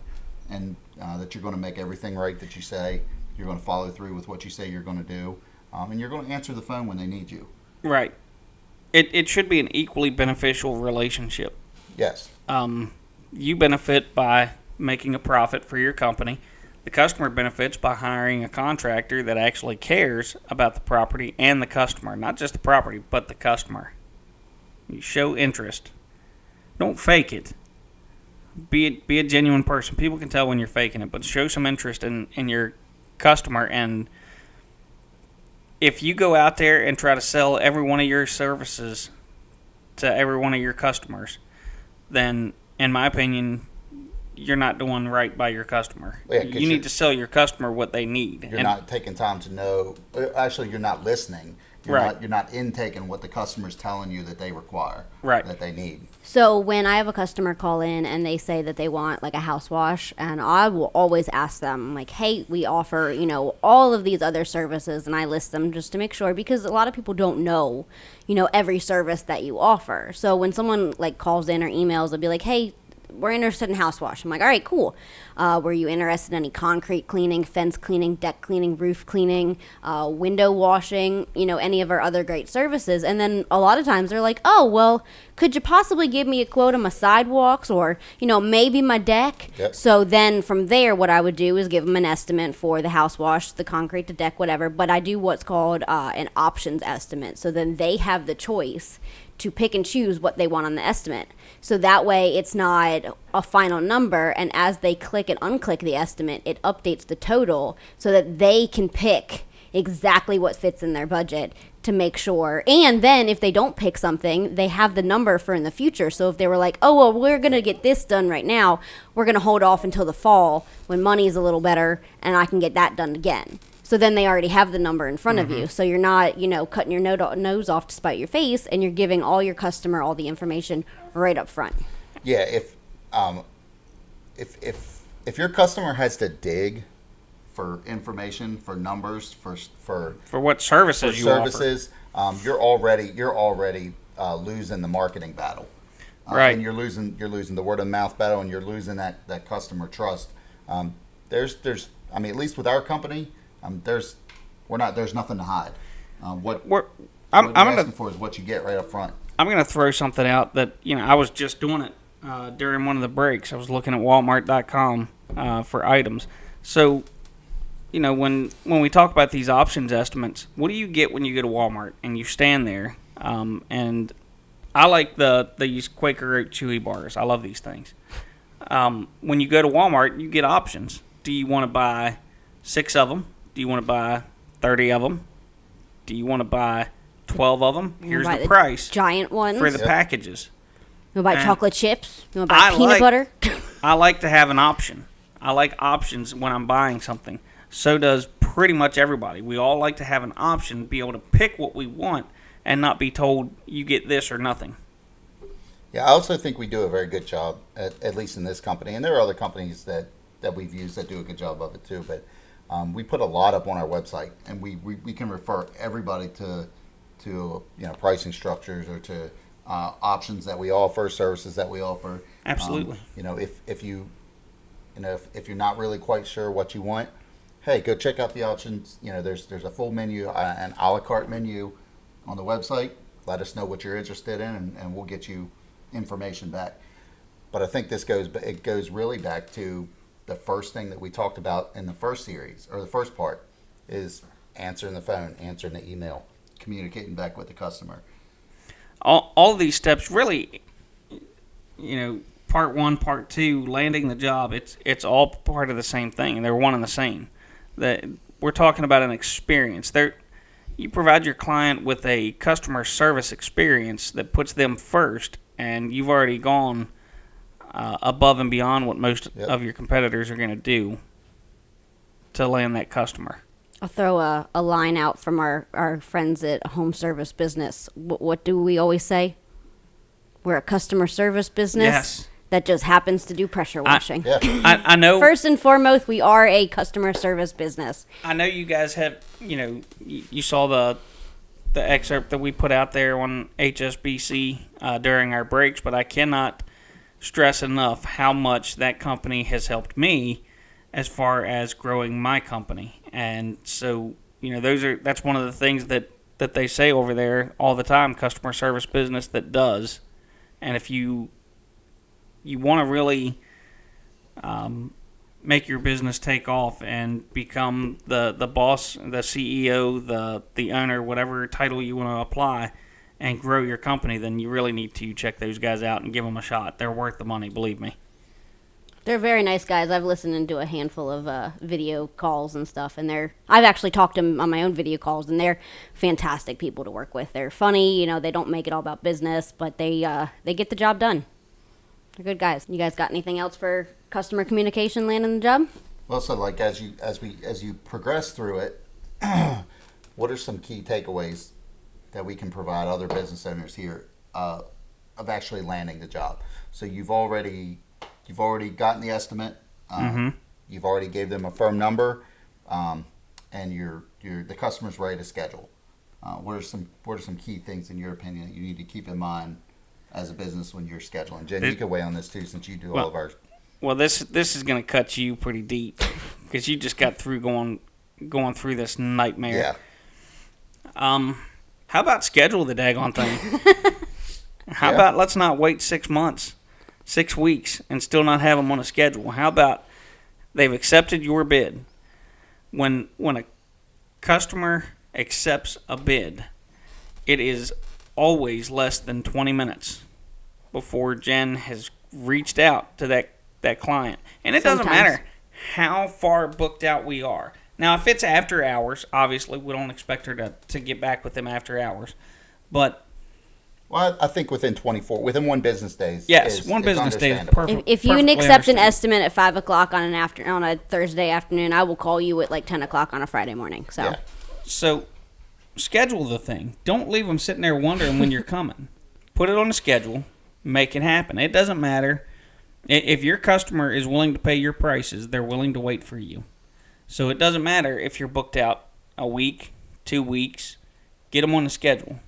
and that you're going to make everything right that you say. You're going to follow through with what you say you're going to do, and you're going to answer the phone when they need you. Right. It should be an equally beneficial relationship. Yes. You benefit by making a profit for your company. The customer benefits by hiring a contractor that actually cares about the property and the customer. Not just the property, but the customer. You show interest. Don't fake it. Be a genuine person. People can tell when you're faking it, but show some interest in your customer. And if you go out there and try to sell every one of your services to every one of your customers, then, in my opinion, you're not doing right by your customer. Yeah, you need to sell your customer what they need. You're not taking time to know. Actually, you're not listening. You're not intaking what the customer's telling you that they require, that they need. So when I have a customer call in and they say that they want like a house wash, and I will always ask them like, hey, we offer, all of these other services, and I list them just to make sure, because a lot of people don't know, every service that you offer. So when someone like calls in or emails, they'll be like, hey, we're interested in house wash. I'm like, all right, cool. Were you interested in any concrete cleaning, fence cleaning, deck cleaning, roof cleaning, window washing, any of our other great services? And then a lot of times they're like, oh, well, could you possibly give me a quote on my sidewalks or, maybe my deck? Yep. So then from there, what I would do is give them an estimate for the house wash, the concrete, the deck, whatever. But I do what's called an options estimate. So then they have the choice to pick and choose what they want on the estimate. So that way it's not a final number, and as they click and unclick the estimate, it updates the total so that they can pick exactly what fits in their budget to make sure. And then if they don't pick something, they have the number for in the future. So if they were like, oh, well, we're going to get this done right now, we're going to hold off until the fall when money is a little better and I can get that done again. So then they already have the number in front of you. So you're not, cutting your nose off to spite your face, and you're giving all your customer all the information right up front. Yeah, if your customer has to dig for information, for numbers, for what services you services, you're already losing the marketing battle. Right. And you're losing the word of mouth battle, and you're losing that customer trust. There's at least with our company, there's nothing to hide. What you're asking for is what you get right up front. I'm going to throw something out that, I was just doing it during one of the breaks. I was looking at Walmart.com for items. So, when we talk about these options estimates, what do you get when you go to Walmart and you stand there? And I like these Quaker Oat Chewy bars. I love these things. When you go to Walmart, you get options. Do you want to buy 6 of them? Do you want to buy 30 of them? Do you want to buy 12 of them? Here's the price. Giant ones. For the packages. You want to buy chocolate chips? You want to buy peanut butter? I like to have an option. I like options when I'm buying something. So does pretty much everybody. We all like to have an option, be able to pick what we want, and not be told you get this or nothing. Yeah, I also think we do a very good job, at least in this company. And there are other companies that we've used that do a good job of it too. But we put a lot up on our website, and we can refer everybody to pricing structures or to options that we offer, services that we offer. Absolutely. If you're not really quite sure what you want, hey, go check out the options. There's a full menu, an a la carte menu on the website. Let us know what you're interested in, and we'll get you information back. But I think it goes really back to the first thing that we talked about in the first series, or the first part, is answering the phone, answering the email, communicating back with the customer. All these steps really, part 1, part 2, landing the job, it's all part of the same thing, and they're one and the same. That we're talking about an experience. You provide your client with a customer service experience that puts them first, and you've already gone above and beyond what most of your competitors are going to do to land that customer. I'll throw a line out from our friends at Home Service Business. What do we always say? We're a customer service business that just happens to do pressure washing. I know. First and foremost, we are a customer service business. I know you guys have, you saw the excerpt that we put out there on HSBC during our breaks, but I cannot stress enough how much that company has helped me as far as growing my company. And so, that's one of the things that they say over there all the time, customer service business that does. And if you want to really make your business take off and become the boss, the CEO, the owner, whatever title you want to apply, and grow your company, then you really need to check those guys out and give them a shot. They're worth the money, believe me. They're very nice guys. I've listened to a handful of video calls and stuff, and I've actually talked to them on my own video calls, and they're fantastic people to work with. They're funny, they don't make it all about business, but they get the job done. They're good guys. You guys got anything else for customer communication landing the job? Well, so like as you progress through it, what are some key takeaways that we can provide other business owners here of actually landing the job? So you've already gotten the estimate. You've already gave them a firm number, and the customer's ready to schedule. What are some key things in your opinion that you need to keep in mind as a business when you're scheduling? Jen, you could weigh on this too, since you do all of our. Well, this is going to cut you pretty deep because you just got through going through this nightmare. Yeah. How about schedule the daggone thing? How about let's not wait 6 months, 6 weeks, and still not have them on a schedule? How about they've accepted your bid? When a customer accepts a bid, it is always less than 20 minutes before Jen has reached out to that client. And it doesn't matter how far booked out we are. Now, if it's after hours, obviously we don't expect her to get back with them after hours. But well, I think within one business days. Yes, one business day is perfect. If you can accept an estimate at 5 o'clock on a Thursday afternoon, I will call you at like 10 o'clock on a Friday morning. So schedule the thing. Don't leave them sitting there wondering when you're coming. Put it on a schedule. Make it happen. It doesn't matter. If your customer is willing to pay your prices, they're willing to wait for you. So it doesn't matter if you're booked out a week, 2 weeks. Get them on the schedule.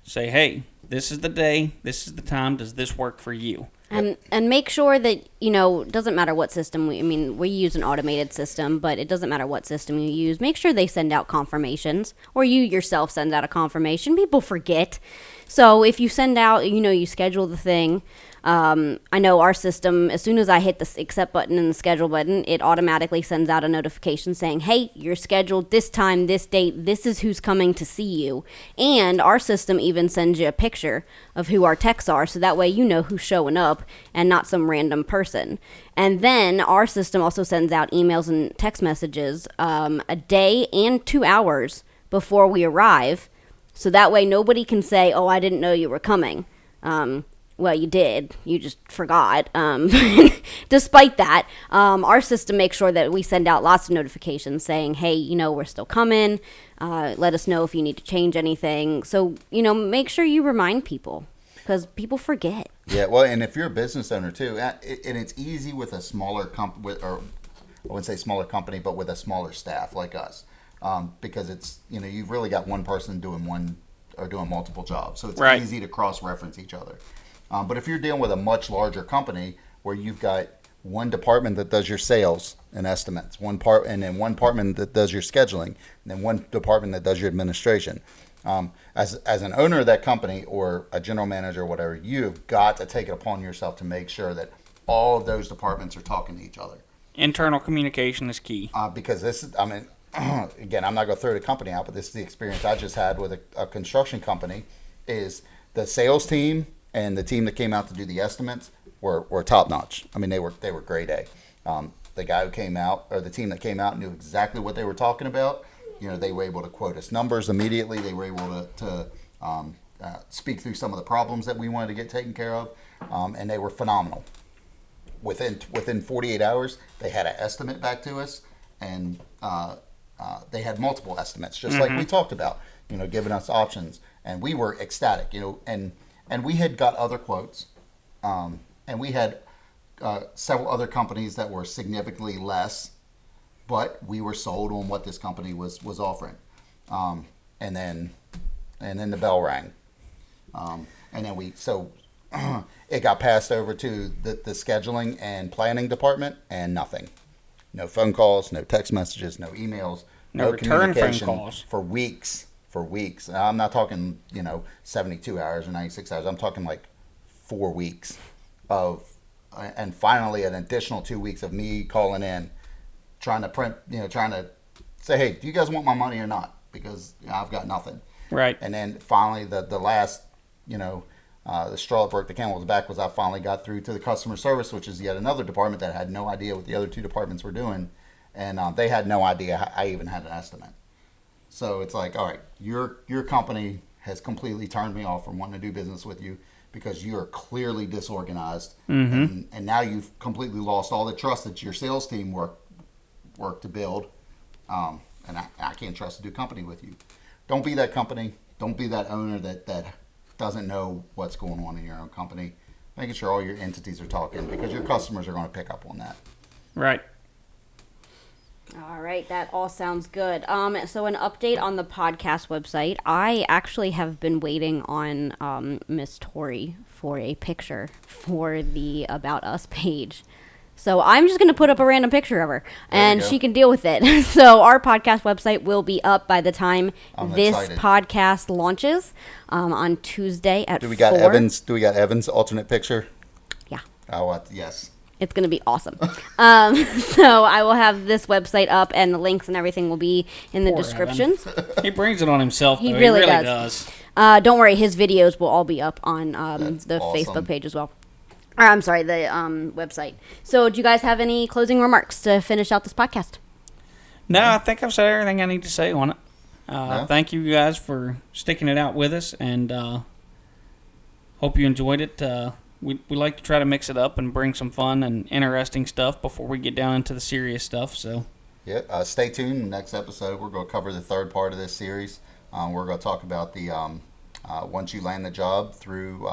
Say, hey, this is the day, this is the time. Does this work for you? And make sure that, it doesn't matter what system we use an automated system, but it doesn't matter what system you use. Make sure they send out confirmations, or you yourself send out a confirmation. People forget. So if you send out, you schedule the thing. I know our system, as soon as I hit the accept button and the schedule button, it automatically sends out a notification saying, hey, you're scheduled this time, this date, this is who's coming to see you. And our system even sends you a picture of who our techs are, so that way you know who's showing up and not some random person. And then our system also sends out emails and text messages a day and 2 hours before we arrive, so that way nobody can say, oh, I didn't know you were coming. Well, you did. You just forgot. Despite that, our system makes sure that we send out lots of notifications saying, hey, we're still coming. Let us know if you need to change anything. So, make sure you remind people, because people forget. Yeah, well, and if you're a business owner too, and it's easy with a smaller company, or I wouldn't say smaller company, but with a smaller staff like us, because it's, you've really got one person doing multiple jobs. So it's easy to cross-reference each other. But if you're dealing with a much larger company where you've got one department that does your sales and estimates, and then one department that does your scheduling, and then one department that does your administration, as an owner of that company or a general manager or whatever, you've got to take it upon yourself to make sure that all of those departments are talking to each other. Internal communication is key. Because this is, again, I'm not going to throw the company out, but this is the experience I just had with a construction company, is the sales team and the team that came out to do the estimates were top notch. They were grade A. The guy who came out, or the team that came out, knew exactly what they were talking about. They were able to quote us numbers immediately. They were able to speak through some of the problems that we wanted to get taken care of, and they were phenomenal. Within 48 hours, they had an estimate back to us, and they had multiple estimates, just like we talked about. Giving us options, and we were ecstatic. And we had got other quotes, and we had several other companies that were significantly less, but we were sold on what this company was offering. And then the bell rang, and then it got passed over to the scheduling and planning department, and nothing. No phone calls, no text messages, no emails, no return phone calls for weeks. And I'm not talking, 72 hours or 96 hours. I'm talking like 4 weeks and finally an additional 2 weeks of me calling in, trying to say, hey, do you guys want my money or not? Because I've got nothing. Right. And then finally the last, the straw that broke the camel's back was I finally got through to the customer service, which is yet another department that had no idea what the other two departments were doing. And they had no idea I even had an estimate. So it's like, all right, your company has completely turned me off from wanting to do business with you because you are clearly disorganized, and now you've completely lost all the trust that your sales team worked to build, and I can't trust to do company with you. Don't be that company. Don't be that owner that doesn't know what's going on in your own company. Making sure all your entities are talking, because your customers are going to pick up on that. Right. All right, that all sounds good. So an update on the podcast website. I actually have been waiting on Miss Tori for a picture for the About Us page. So I'm just going to put up a random picture of her, and she can deal with it. So our podcast website will be up by the time this excited. podcast launches on Tuesday at 4. Do we got Evan's alternate picture? Yeah. Oh, yes. It's going to be awesome. So I will have this website up, and the links and everything will be in the Poor descriptions. He brings it on himself, though. He really does. Don't worry, his videos will all be up on the awesome. Facebook page as well. Or, I'm sorry, the website. So do you guys have any closing remarks to finish out this podcast? No, I think I've said everything I need to say on it. No? Thank you guys for sticking it out with us, and hope you enjoyed it. We like to try to mix it up and bring some fun and interesting stuff before we get down into the serious stuff. So, Yeah. Stay tuned. Next episode, we're going to cover the third part of this series. We're going to talk about the once you land the job through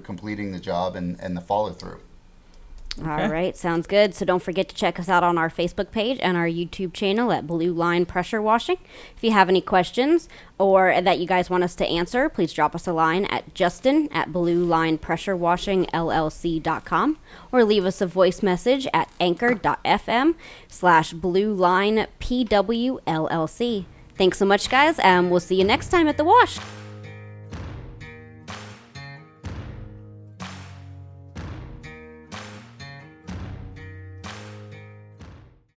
completing the job and the follow through. All right, sounds good. So don't forget to check us out on our Facebook page and our YouTube channel at Blue Line Pressure Washing. If you have any questions or that you guys want us to answer, please drop us a line at justin@bluelinepressurewashingllc.com or leave us a voice message at anchor.fm/bluelinepwllc. Thanks so much, guys, and we'll see you next time at the wash.